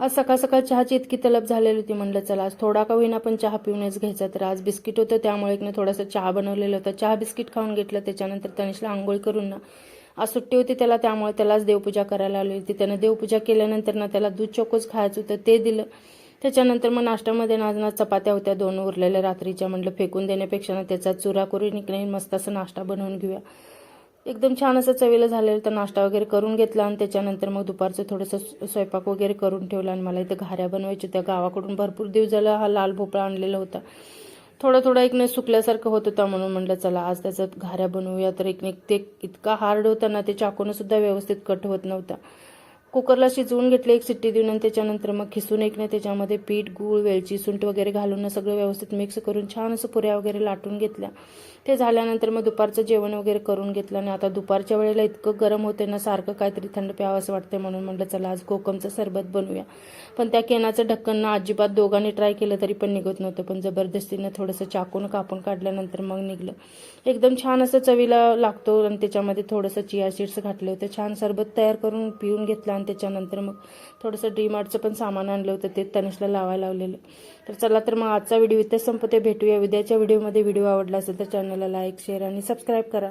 आज सकाळ सकाळ चहाची इतकी तलब झालेली होती, म्हणलं चला आज थोडा का होईना पण चहा पिऊनच घ्यायचा. तर आज बिस्किट होतं त्यामुळे एक ना थोडासा चहा बनवलेला होता. चहा बिस्किट खाऊन घेतलं. त्याच्यानंतर तनिषला आंघोळ करून ना आज सुट्टी होती त्याला, त्यामुळे त्यालाच देवपूजा करायला आली होती. त्यानं देवपूजा केल्यानंतर ना त्याला दूध चोकोच खायचं होतं ते दिलं. त्याच्यानंतर मग नाश्त्यामध्ये ना चपात्या होत्या 2 उरलेल्या रात्रीच्या. म्हटलं फेकून देण्यापेक्षा ना त्याचा चुरा करून इकडे मस्त असं नाश्ता बनवून घेऊया. एकदम छान असं चवीला झालेलं. तर नाश्ता वगैरे करून घेतला आणि त्याच्यानंतर मग दुपारचं थोडंसं स्वयंपाक वगैरे करून ठेवला. आणि मला इथं घाऱ्या बनवायच्या त्या गावाकडून भरपूर दिवस झाला हा लाल भोपळा आणलेला होता. थोडा एक सुकल्यासारखं होत होता म्हणून म्हटलं चला आज त्याचं घाऱ्या बनवूया. तर एक ते इतका हार्ड होता ना ते चाकून सुद्धा व्यवस्थित कट होत नव्हता. कुकरला शिजवून घेतले 1 शिट्टी देऊन आणि त्याच्यानंतर मग खिसून त्याच्यामध्ये पीठ, गूळ, वेलची, सुंठ वगैरे घालून सगळं व्यवस्थित मिक्स करून छान असं पुऱ्या वगैरे लाटून घेतल्या. ते झाल्यानंतर मग दुपारचं जेवण वगैरे करून घेतलं. आणि आता दुपारच्या वेळेला इतकं गरम होते ना सारखं काहीतरी थंड प्यावं असं वाटतं म्हणून म्हटलं चला आज कोकमचं सरबत बनवूया. पण त्या केनाचं ढक्कन ना अजिबात दोघांनी ट्राय केलं तरी पण निघत नव्हतं. पण जबरदस्तीनं थोडंसं चाकून कापून काढल्यानंतर मग निघलं. एकदम छान असं चवीला लागतो. आणि त्याच्यामध्ये थोडंसं चिया सीड्स घातले होते. छान सरबत तयार करून पिऊन घेतलं. आणि त्याच्यानंतर मग थोडंसं डीमार्टचं पण सामान आणलं होतं ते तनिषला लावायला लावलेलं. तर चला तर मग आजचा व्हिडिओ इथेच संपते. भेटूया उद्याच्या व्हिडिओमध्ये. व्हिडिओ आवडला असेल तर चॅनलला लाईक, शेअर आणि सबस्क्राईब करा.